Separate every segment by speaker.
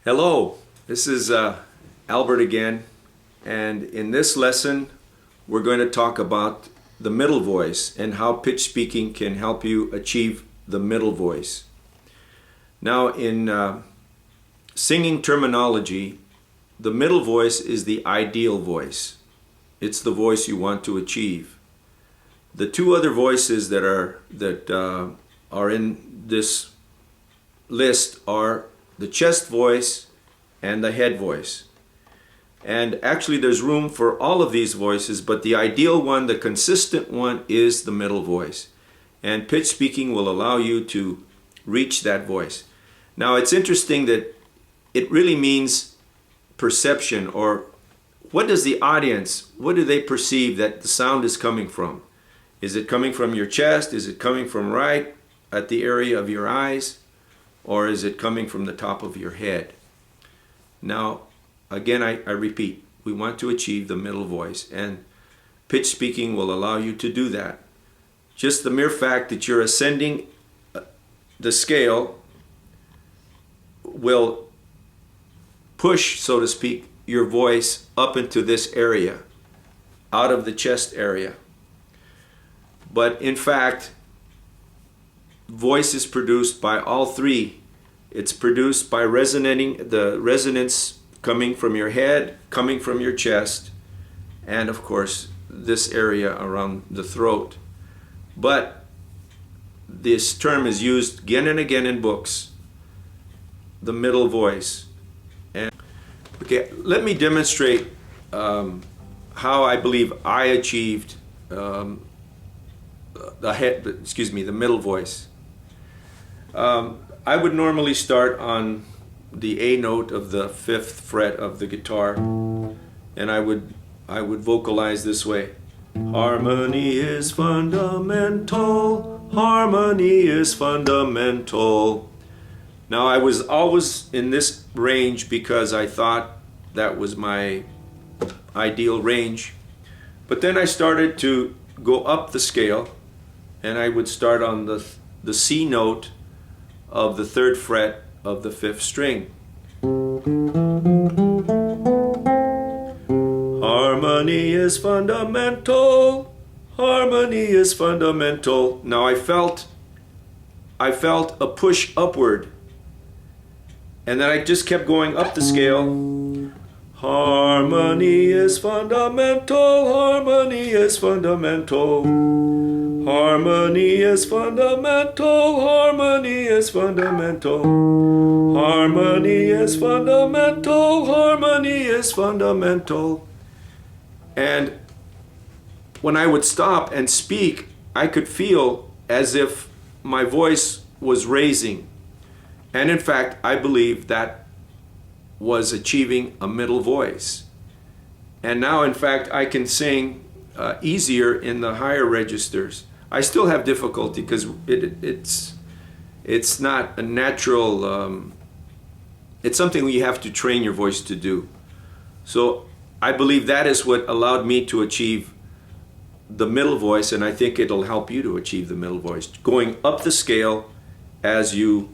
Speaker 1: Hello, this is Albert again, and in this lesson we're going to talk about the middle voice and how pitch speaking can help you achieve the middle voice. Now, in singing terminology, the middle voice is the ideal voice. It's the voice you want to achieve. The two other voices that are in this list are the chest voice and the head voice. And actually there's room for all of these voices, but the ideal one, the consistent one, is the middle voice. And pitch speaking will allow you to reach that voice. Now it's interesting that it really means perception, or what does the audience, what do they perceive that the sound is coming from? Is it coming from your chest? Is it coming from right at the area of your eyes? Or is it coming from the top of your head? Now, again, I repeat, we want to achieve the middle voice, and pitch speaking will allow you to do that. Just the mere fact that you're ascending the scale will push, so to speak, your voice up into this area, out of the chest area. But in fact, voice is produced by all three. It's produced by the resonance coming from your head, coming from your chest, and of course this area around the throat. But this term is used again and again in books, the middle voice. And okay, let me demonstrate how I believe I achieved the middle voice. I would normally start on the A note of the 5th fret of the guitar, and I would vocalize this way: harmony is fundamental, harmony is fundamental. Now I was always in this range because I thought that was my ideal range, but then I started to go up the scale, and I would start on the C note of the 3rd fret of the 5th string. Harmony is fundamental, harmony is fundamental. Now I felt a push upward, and then I just kept going up the scale. Harmony is fundamental, harmony is fundamental. Harmony is fundamental, harmony is fundamental. Harmony is fundamental, harmony is fundamental. And when I would stop and speak, I could feel as if my voice was raising. And in fact, I believe that was achieving a middle voice. And now, in fact, I can sing easier in the higher registers. I still have difficulty because it's not a natural, it's something you have to train your voice to do. So I believe that is what allowed me to achieve the middle voice, and I think it'll help you to achieve the middle voice. Going up the scale as you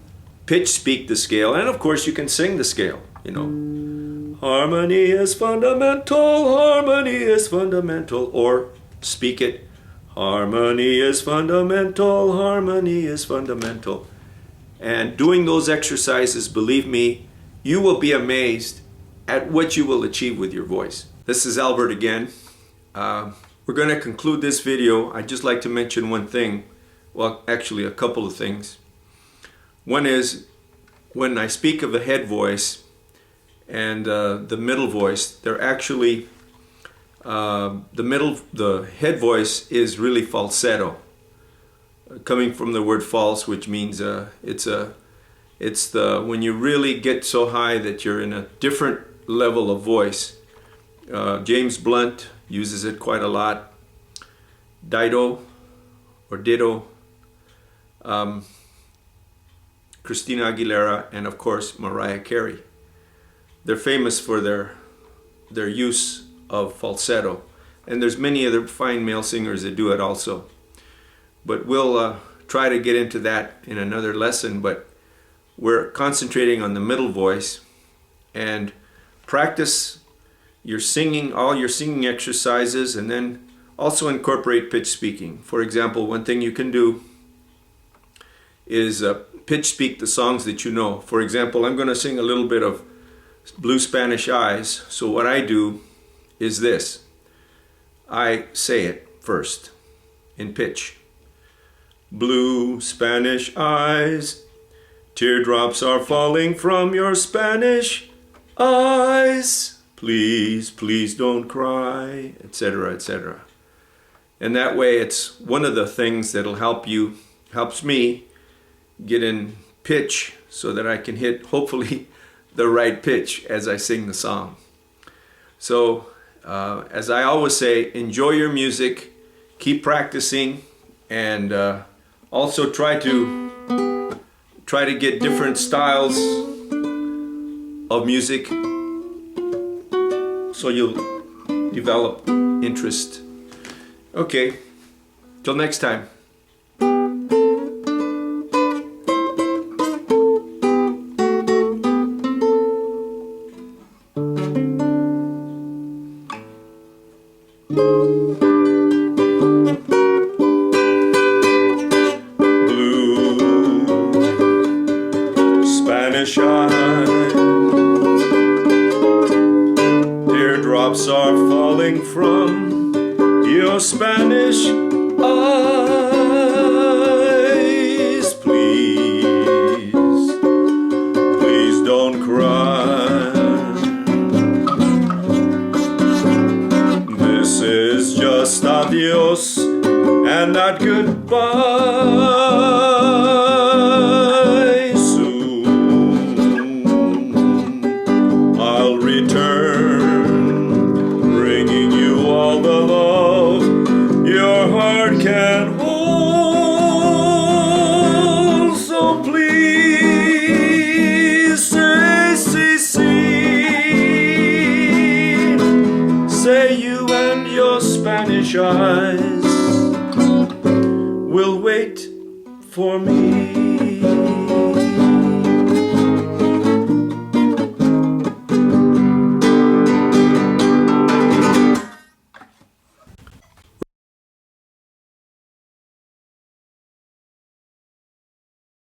Speaker 1: pitch speak the scale, and of course you can sing the scale, you know. Harmony is fundamental, harmony is fundamental, or speak it. Harmony is fundamental, harmony is fundamental. And doing those exercises, believe me, you will be amazed at what you will achieve with your voice. This is Albert again. We're going to conclude this video. I'd just like to mention one thing. Well, actually a couple of things. One is, when I speak of the head voice and the middle voice, they're actually the head voice is really falsetto, coming from the word false, which means it's when you really get so high that you're in a different level of voice. James Blunt uses it quite a lot. Dido or Ditto, Christina Aguilera, and of course Mariah Carey. They're famous for their use of falsetto, and there's many other fine male singers that do it also. But we'll try to get into that in another lesson. But we're concentrating on the middle voice, and practice your singing, all your singing exercises, and then also incorporate pitch speaking. For example, one thing you can do is pitch speak the songs that you know. For example, I'm going to sing a little bit of Blue Spanish Eyes. So what I do is this. I say it first in pitch. Blue Spanish eyes, teardrops are falling from your Spanish eyes. Please, please don't cry, etc., etc. And that way it's one of the things that'll helps me get in pitch so that I can hit, hopefully, the right pitch as I sing the song. So, as I always say, enjoy your music, keep practicing, and also try to get different styles of music so you'll develop interest. Okay, till next time. Spanish eyes, teardrops are falling from your Spanish eyes. Please, please don't cry. This is just adios and not goodbye. Can hold, so please say, say you and your Spanish eyes will wait for me.